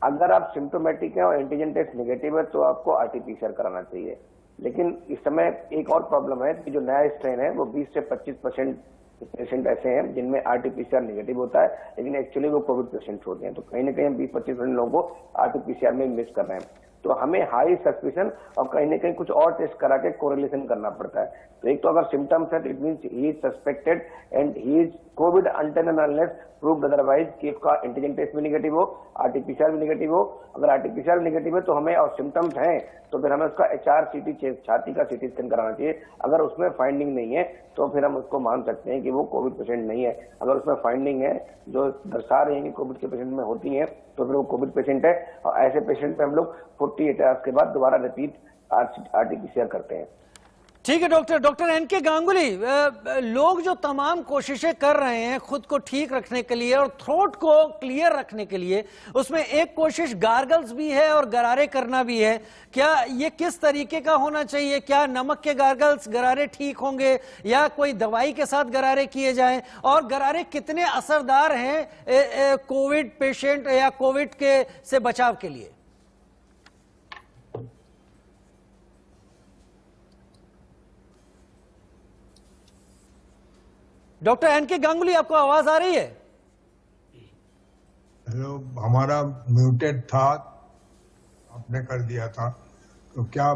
अगर आप सिम्टोमेटिक है और एंटीजन टेस्ट नेगेटिव है तो आपको आरटीपीसीआर कराना चाहिए। लेकिन इस समय एक और प्रॉब्लम है कि जो नया स्ट्रेन है वो 20 से 25% पेशेंट ऐसे हैं जिनमें आरटीपीसीआर नेगेटिव होता है, लेकिन एक्चुअली वो कोविड पेशेंट होते हैं। तो कहीं ना कहीं हम 20-25% लोगों को आरटीपीसीआर में मिस कर रहे हैं। तो हमें हाई सस्पिशन और कहीं ना कहीं कुछ और टेस्ट करा के कोरिलेशन करना पड़ता है। तो एक तो अगर सिम्टम्स है तो it means he is suspected and he is Covid until and unless proved otherwise कि उसका एंटीजन टेस्ट भी नेगेटिव हो, आरटीपीसीआर भी नेगेटिव हो। अगर आरटीपीसीआर नेगेटिव है तो हमें और सिम्टम्स हैं तो फिर हमें उसका HRCT छाती का CT स्कैन कराना चाहिए। अगर उसमें फाइंडिंग नहीं है तो फिर हम उसको मान सकते हैं कि वो कोविड पेशेंट नहीं है। अगर उसमें फाइंडिंग है जो दर्शा रही है कि कोविड के पेशेंट में होती है तो फिर वो कोविड पेशेंट है, और ऐसे पेशेंट पे हम लोग 48 आवर्स के बाद दोबारा रिपीट आरटीपीसीआर करते हैं। ठीक है डॉक्टर एनके गांगुली, लोग जो तमाम कोशिशें कर रहे हैं खुद को ठीक रखने के लिए और थ्रोट को क्लियर रखने के लिए, उसमें एक कोशिश गार्गल्स भी है और गरारे करना भी है। क्या ये किस तरीके का होना चाहिए? क्या नमक के गार्गल्स गरारे ठीक होंगे या कोई दवाई के साथ गरारे किए जाएं? और गरारे कितने असरदार हैं कोविड पेशेंट या कोविड के से बचाव के लिए? डॉक्टर एनके गांगुली, आपको आवाज आ रही है? हेलो, हमारा म्यूटेड था, आपने कर दिया था, तो क्या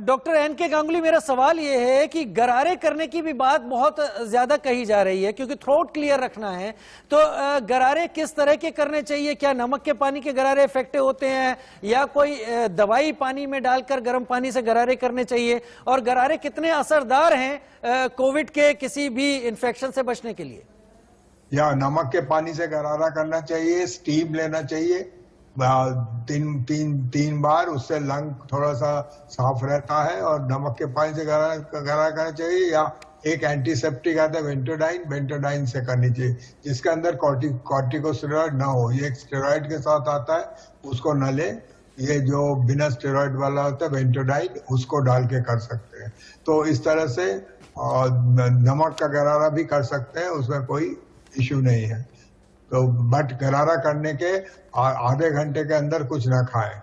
डॉक्टर एनके गांगुली, मेरा सवाल ये है कि गरारे करने की भी बात बहुत ज्यादा कही जा रही है क्योंकि थ्रोट क्लियर रखना है। तो गरारे किस तरह के करने चाहिए? क्या नमक के पानी के गरारे इफेक्टिव होते हैं या कोई दवाई पानी में डालकर गर्म पानी से गरारे करने चाहिए? और गरारे कितने असरदार हैं कोविड के किसी भी इन्फेक्शन से बचने के लिए? या नमक के पानी से गरारा करना चाहिए, स्टीम लेना चाहिए 3 बार, उससे लंग थोड़ा सा साफ रहता है। और नमक के पानी से गरारा करना चाहिए, या एक एंटीसेप्टिक आता है बेंटोडाइन से करनी चाहिए, जिसके अंदर कॉर्टिकोस्टेरॉइड ना हो। ये एक स्टेरॉइड के साथ आता है, उसको न ले। ये जो बिना स्टेरॉइड वाला होता है बेंटोडाइन, उसको डाल के कर सकते हैं। तो इस तरह से नमक का गरारा भी कर सकते हैं, उसमें कोई इश्यू नहीं है। तो बट गरारा करने के आधे घंटे के अंदर कुछ ना खाएं।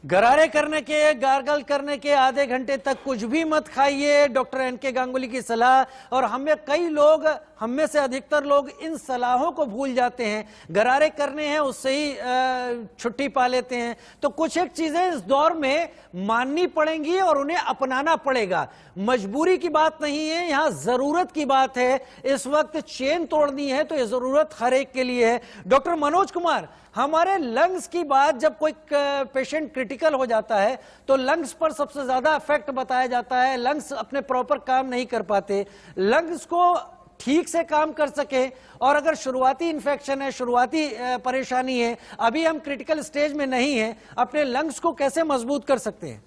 गरारे करने के, गार्गल करने के आधे घंटे तक कुछ भी मत खाइए, डॉक्टर एनके गांगुली की सलाह। और हम में से अधिकतर लोग इन सलाहों को भूल जाते हैं। गरारे करने हैं उससे ही छुट्टी पा लेते हैं। तो कुछ एक चीजें इस दौर में माननी पड़ेंगी और उन्हें अपनाना पड़ेगा। मजबूरी की बात नहीं है, यहाँ जरूरत की बात है। इस वक्त चेन तोड़नी है तो ये जरूरत हर एक के लिए है। डॉक्टर मनोज कुमार, हमारे लंग्स की बात, जब कोई पेशेंट क्रिटिकल हो जाता है तो लंग्स पर सबसे ज्यादा इफेक्ट बताया जाता है। लंग्स अपने प्रॉपर काम नहीं कर पाते। लंग्स को ठीक से काम कर सके, और अगर शुरुआती इन्फेक्शन है, शुरुआती परेशानी है, अभी हम क्रिटिकल स्टेज में नहीं है, अपने लंग्स को कैसे मजबूत कर सकते हैं?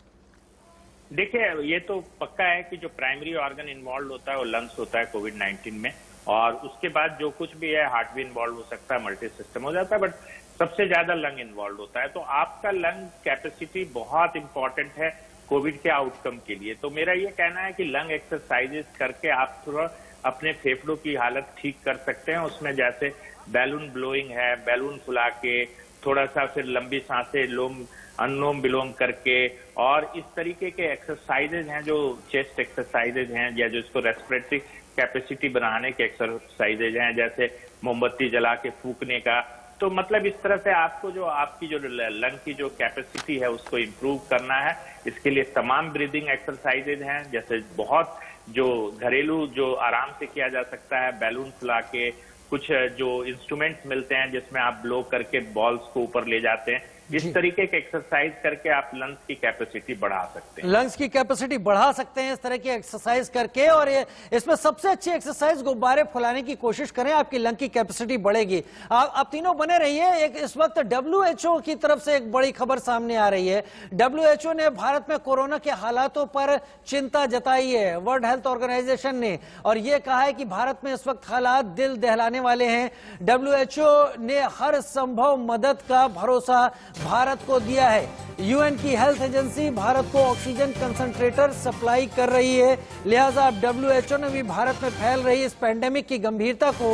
देखिए, ये तो पक्का है कि जो प्राइमरी ऑर्गन इन्वॉल्व होता है वो लंग्स होता है कोविड-19 में, और उसके बाद जो कुछ भी है हार्ट भी इन्वॉल्व हो सकता है, मल्टी सिस्टम हो जाता है, बट सबसे ज्यादा लंग इन्वॉल्व होता है। तो आपका लंग कैपेसिटी बहुत इंपॉर्टेंट है कोविड के आउटकम के लिए। तो मेरा ये कहना है कि लंग एक्सरसाइजेस करके आप थोड़ा अपने फेफड़ों की हालत ठीक कर सकते हैं। उसमें जैसे बैलून ब्लोइंग है, बैलून फुला के थोड़ा सा फिर लंबी सांसें अनुलोम विलोम करके, और इस तरीके के एक्सरसाइजेज हैं जो चेस्ट एक्सरसाइजेज हैं, या जो इसको रेस्पिरेटरी कैपेसिटी बनाने के एक्सरसाइजेज हैं, जैसे मोमबत्ती जला के फूकने का। तो मतलब इस तरह से आपको जो आपकी जो लंग की जो कैपेसिटी है उसको इम्प्रूव करना है। इसके लिए तमाम ब्रीदिंग एक्सरसाइजेज हैं, जैसे बहुत जो घरेलू जो आराम से किया जा सकता है, बैलून फुला के, कुछ जो इंस्ट्रूमेंट्स मिलते हैं जिसमें आप ब्लो करके बॉल्स को ऊपर ले जाते हैं। इस तरीके के एक्सरसाइज करके आप लंग्स की कैपेसिटी बढ़ा सकते हैं। लंग्स की कैपेसिटी बढ़ा सकते हैं इस तरह की एक्सरसाइज करके। और इसमें सबसे अच्छी एक्सरसाइज गुब्बारे फुलाने की कोशिश करें, आपकी लंग की कैपेसिटी बढ़ेगी। आप तीनों बने रहिए। इस वक्त WHO की तरफ से एक बड़ी खबर सामने आ रही है। WHO ने भारत में कोरोना के हालातों पर चिंता जताई है, वर्ल्ड हेल्थ ऑर्गेनाइजेशन ने, और यह कहा है कि भारत में इस वक्त हालात दिल दहलाने वाले हैं। WHO ने हर संभव मदद का भरोसा भारत को दिया है। यूएन की हेल्थ एजेंसी भारत को ऑक्सीजन कंसंट्रेटर सप्लाई कर रही है। लिहाजा अब WHO ने भी भारत में फैल रही इस पैंडेमिक की गंभीरता को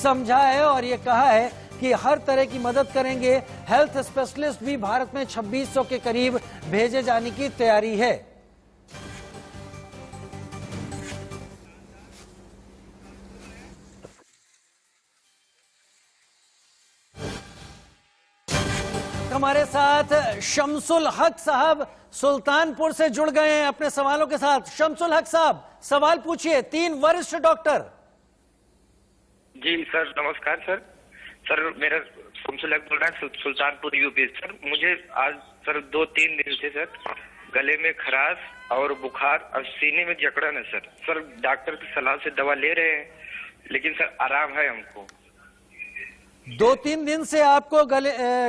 समझा है और ये कहा है कि हर तरह की मदद करेंगे। हेल्थ स्पेशलिस्ट भी भारत में 2600 के करीब भेजे जाने की तैयारी है। हमारे साथ शमसुल हक साहब सुल्तानपुर से जुड़ गए हैं अपने सवालों के साथ। शमसुल हक साहब, सवाल पूछिए। 3 वरिष्ठ डॉक्टर। जी सर, नमस्कार सर। सर मेरा शमसुल हक बोल रहा है सुल्तानपुर यूपी। सर मुझे आज सर 2-3 दिन से सर गले में खराश और बुखार और सीने में जकड़न है सर। सर डॉक्टर की सलाह से दवा ले रहे हैं, लेकिन सर आराम है हमको। 2-3 दिन से आपको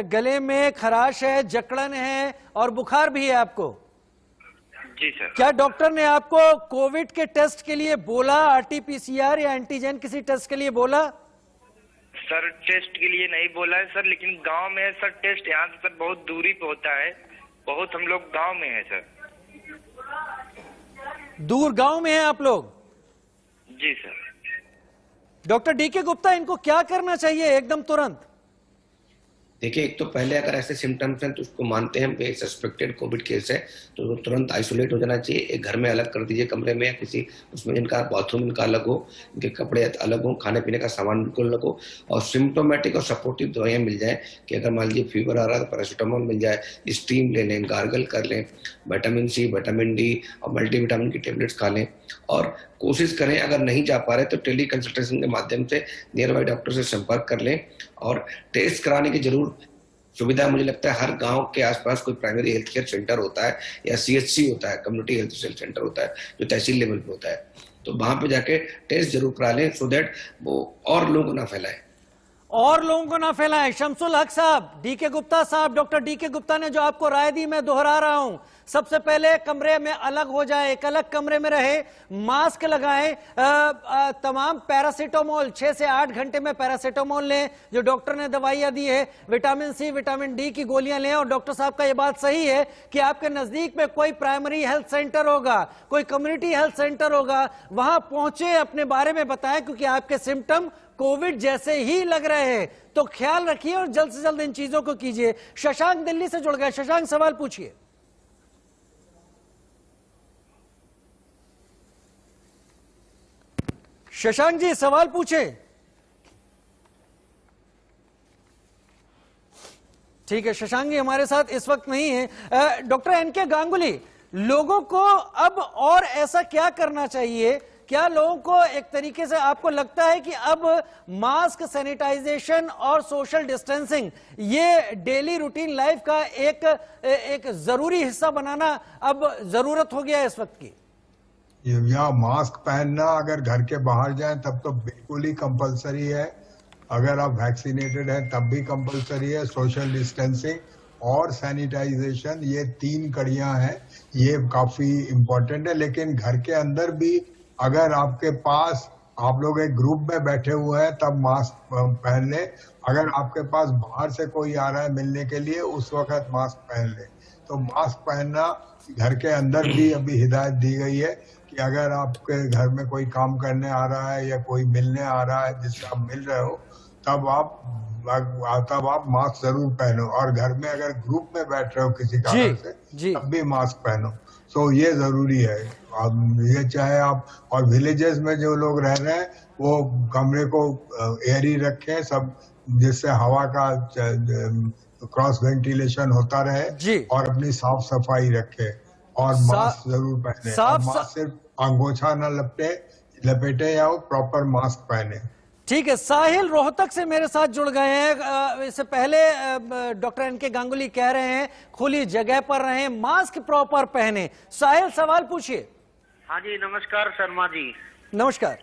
गले में खराश है, जकड़न है और बुखार भी है आपको? जी सर। क्या डॉक्टर ने आपको कोविड के टेस्ट के लिए बोला, RT-PCR या एंटीजन किसी टेस्ट के लिए बोला? सर टेस्ट के लिए नहीं बोला है सर, लेकिन गांव में है सर टेस्ट। यहाँ से सर बहुत दूरी पे होता है, बहुत हम लोग गांव में है सर। दूर गांव में है आप लोग? जी सर। डॉक्टर DK गुप्ता, इनको क्या करना चाहिए एकदम तुरंत? देखिए, एक तो पहले अगर ऐसे सिम्टम्स हैं तो उसको मानते हैं कि सस्पेक्टेड कोविड केस है, तो तुरंत आइसोलेट हो जाना चाहिए। एक घर में अलग कर दीजिए कमरे में या किसी उसमें, जिनका बाथरूम इनका अलग हो, इनके कपड़े अलग हो, खाने पीने का सामान बिल्कुल अलग हो, और सिम्टोमेटिक और सपोर्टिव दवाइयाँ मिल जाए कि अगर मान लीजिए फीवर आ रहा है तो पैरासीटामोल मिल जाए, स्टीम ले लें, गार्गल कर लें, विटामिन C, विटामिन D और मल्टीविटामिन की टेबलेट्स खा लें। और कोशिश करें अगर नहीं जा पा रहे तो टेली कंसल्टेशन के माध्यम से नियर बाई डॉक्टर से संपर्क कर लें और टेस्ट कराने की जरूर सुविधा मुझे लगता है हर गांव के आसपास कोई प्राइमरी हेल्थ केयर सेंटर होता है या CHC होता है, कम्युनिटी हेल्थ सेंटर होता है जो तहसील लेवल पे होता है, तो वहां पे जाके टेस्ट जरूर करा लें सो दैट वो और लोगों को ना फैलाए। और लोगों को ना फैलाएं। शमसुल हक साहब, DK गुप्ता साहब, डॉक्टर DK गुप्ता ने जो आपको राय दी मैं दोहरा रहा हूं। सबसे पहले कमरे में अलग हो जाए, एक अलग कमरे में रहे, मास्क लगाएं, तमाम पैरासीटामोल 6 से 8 घंटे में पैरासीटामोल लें जो डॉक्टर ने दवाइयां दी है, विटामिन C, विटामिन D की गोलियां लें। और डॉक्टर साहब का यह बात सही है कि आपके नजदीक में कोई प्राइमरी हेल्थ सेंटर होगा, कोई कम्युनिटी हेल्थ सेंटर होगा, वहां पहुंचे, अपने बारे में बताएं, क्योंकि आपके सिम्टम कोविड जैसे ही लग रहे हैं। तो ख्याल रखिए और जल्द से जल्द इन चीजों को कीजिए। शशांक दिल्ली से जुड़ गए। शशांक, सवाल पूछिए। शशांक जी, सवाल पूछे। ठीक है, शशांक जी हमारे साथ इस वक्त नहीं है। डॉक्टर NK गांगुली, लोगों को अब और ऐसा क्या करना चाहिए? क्या लोगों को एक तरीके से आपको लगता है कि अब मास्क, सैनिटाइजेशन और सोशल डिस्टेंसिंग ये डेली रूटीन लाइफ का एक जरूरी हिस्सा बनाना अब जरूरत हो गया है इस वक्त की? या मास्क पहनना अगर घर के बाहर जाएं तब तो बिल्कुल ही कंपलसरी है, अगर आप वैक्सीनेटेड हैं तब भी कंपलसरी है। सोशल डिस्टेंसिंग और सैनिटाइजेशन, ये 3 कड़ियां हैं, ये काफी इम्पोर्टेंट है। लेकिन घर के अंदर भी अगर आपके पास, आप लोग एक ग्रुप में बैठे हुए हैं तब मास्क पहन लें। अगर आपके पास बाहर से कोई आ रहा है मिलने के लिए उस वक्त मास्क पहन लें। तो मास्क पहनना घर के अंदर भी अभी हिदायत दी गई है कि अगर आपके घर में कोई काम करने आ रहा है या कोई मिलने आ रहा है जिससे आप मिल रहे हो तब आप मास्क जरूर पहनो। और घर में अगर ग्रुप में बैठ रहे हो किसी कारण से तब भी मास्क पहनो। तो ये जरूरी है। ये चाहे आप, और विलेजेस में जो लोग रह रहे हैं वो कमरे को एयरी रखें सब, जिससे हवा का क्रॉस वेंटिलेशन होता रहे, और अपनी साफ सफाई रखे और मास्क जरूर पहने। मास्क सिर्फ अंगोछा न लपेटे या प्रॉपर मास्क पहने। ठीक है, साहिल रोहतक से मेरे साथ जुड़ गए हैं। इससे पहले डॉक्टर NK गांगुली कह रहे हैं खुली जगह पर रहें, मास्क प्रॉपर पहने। साहिल, सवाल पूछिए। हाँ जी, नमस्कार शर्मा जी। नमस्कार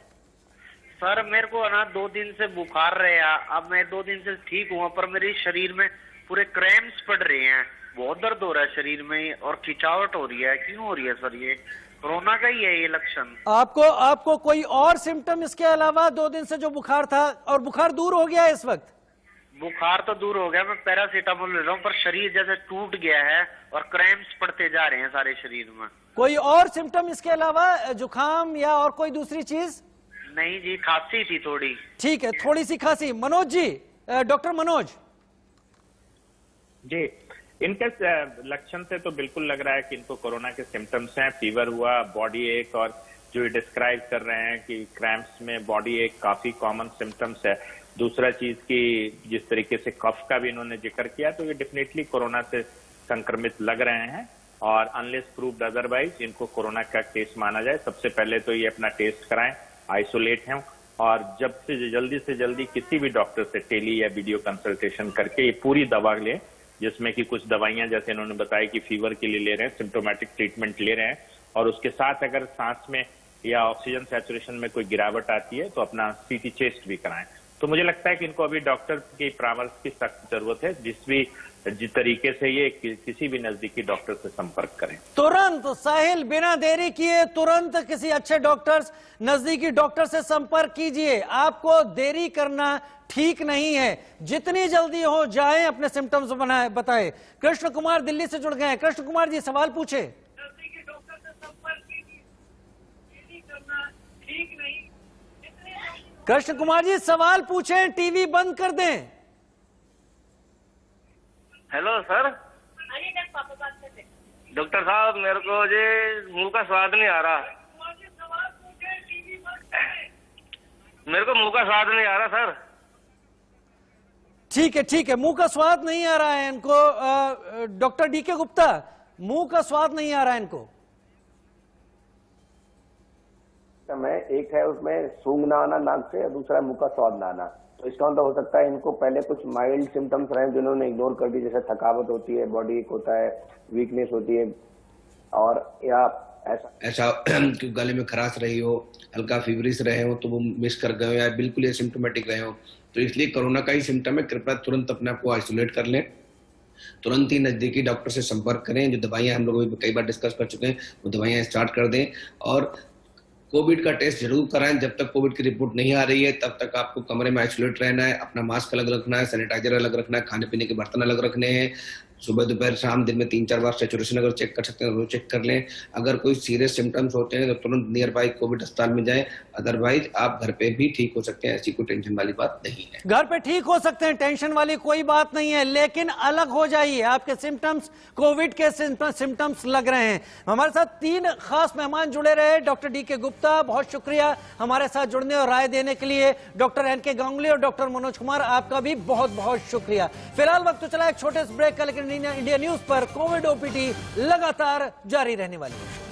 सर, मेरे को ना 2 दिन से बुखार रहा। अब मैं 2 दिन से ठीक हुआ, पर मेरे शरीर में पूरे क्रैम्प्स पड़ रहे हैं, बहुत दर्द हो रहा है शरीर में और खिंचावट हो रही है। क्यों हो रही है सर? ये कोरोना का ही है ये लक्षण? आपको कोई और सिम्टम इसके अलावा 2 दिन से जो बुखार था, और बुखार दूर हो गया है इस वक्त? बुखार तो दूर हो गया, मैं पैरासीटामोल ले रहा हूँ, पर शरीर जैसे टूट गया है और क्रैम्प्स पड़ते जा रहे हैं सारे शरीर में। कोई और सिम्टम इसके अलावा, जुकाम या और कोई दूसरी चीज? नहीं जी, खांसी थी थोड़ी। ठीक है, थोड़ी सी खांसी। मनोज जी, डॉक्टर मनोज जी, इनके लक्षण से तो बिल्कुल लग रहा है कि इनको कोरोना के सिम्टम्स हैं। फीवर हुआ, बॉडी एक, और जो डिस्क्राइब कर रहे हैं कि क्रैम्प्स में बॉडी एक काफी कॉमन सिम्टम्स है। दूसरा चीज की जिस तरीके से कफ का भी इन्होंने जिक्र किया, तो ये डेफिनेटली कोरोना से संक्रमित लग रहे हैं, और अनलेस प्रूव्ड अदरवाइज इनको कोरोना का केस माना जाए। सबसे पहले तो ये अपना टेस्ट कराएं, आइसोलेट हैं, और जब से जल्दी किसी भी डॉक्टर से टेली या वीडियो कंसल्टेशन करके ये पूरी दवा लें, जिसमें कि कुछ दवाइयां जैसे इन्होंने बताया कि फीवर के लिए ले रहे हैं, सिम्टोमेटिक ट्रीटमेंट ले रहे हैं, और उसके साथ अगर सांस में या ऑक्सीजन सैचुरेशन में कोई गिरावट आती है तो अपना सीटी चेस्ट भी कराएं। तो मुझे लगता है कि इनको अभी डॉक्टर की परामर्श की सख्त जरूरत है, जिस तरीके से ये किसी भी नजदीकी डॉक्टर से संपर्क करें। तुरंत साहिल, बिना देरी किए तुरंत किसी अच्छे नजदीकी डॉक्टर से संपर्क कीजिए। आपको देरी करना ठीक नहीं है, जितनी जल्दी हो जाएं, अपने सिम्टम्स बताएं। कृष्ण कुमार दिल्ली से जुड़ गए हैं। कृष्ण कुमार जी, सवाल पूछे। कृष्ण कुमार जी, सवाल पूछें, टीवी बंद कर दें। हेलो सर, डॉक्टर साहब, मेरे को जी मुंह का स्वाद नहीं आ रहा, मेरे को मुंह का स्वाद नहीं आ रहा सर। ठीक है, मुंह का स्वाद नहीं आ रहा है इनको। डॉक्टर डीके गुप्ता, मुंह का स्वाद नहीं आ रहा है इनको। में एक है उसमें सूंघना आना नाक से, और दूसरा मुंह का स्वाद ना आना। तो इसका मतलब हो सकता है इनको पहले कुछ माइल्ड सिम्टम्स रहे जिन्होंने इग्नोर कर दी, जैसे थकावट होती है, बॉडी एक होता है, वीकनेस होती है, और या ऐसा कि गले में खराश रही हो, हल्का फीवरिश रहे हो तो वो मिस कर गए हो, या बिल्कुल एसिम्प्टोमेटिक रहे हो, तो इसलिए कोरोना का ही सिम्टम है। कृपया तुरंत अपने आप को आइसोलेट कर लें, तुरंत ही नजदीकी डॉक्टर से संपर्क करें। जो दवाइयां हम लोग कई बार डिस्कस कर चुके हैं, वो दवाइयां स्टार्ट कर दें, और कोविड का टेस्ट जरूर कराएं। जब तक कोविड की रिपोर्ट नहीं आ रही है तब तक आपको कमरे में आइसोलेट रहना है, अपना मास्क अलग रखना है, सैनिटाइजर अलग रखना है, खाने पीने के बर्तन अलग रखने हैं, सुबह दोपहर शाम दिन में 3-4 बार सैचुरेशन अगर चेक कर सकते हैं वो चेक कर लें। अगर कोई सीरियस सिम्टम्स होते हैं तो तुरंत नियर बाई कोविड अस्पताल में जाएं, अदरवाइज आप घर पे भी ठीक हो सकते हैं, ऐसी कोई टेंशन वाली बात नहीं है। घर पे ठीक हो सकते हैं, टेंशन वाली कोई बात नहीं है, लेकिन अलग हो जाइए। आपके सिम्टम्स कोविड के सिम्टम्स लग रहे हैं। हमारे साथ 3 खास मेहमान जुड़े रहे। डॉक्टर डीके गुप्ता, बहुत शुक्रिया हमारे साथ जुड़ने और राय देने के लिए। डॉक्टर एनके गांगुली और डॉक्टर मनोज कुमार, आपका भी बहुत बहुत शुक्रिया। फिलहाल वक्त तो चला एक छोटे से ब्रेक का, लेकिन इंडिया न्यूज पर कोविड ओपीडी लगातार जारी रहने वाली है।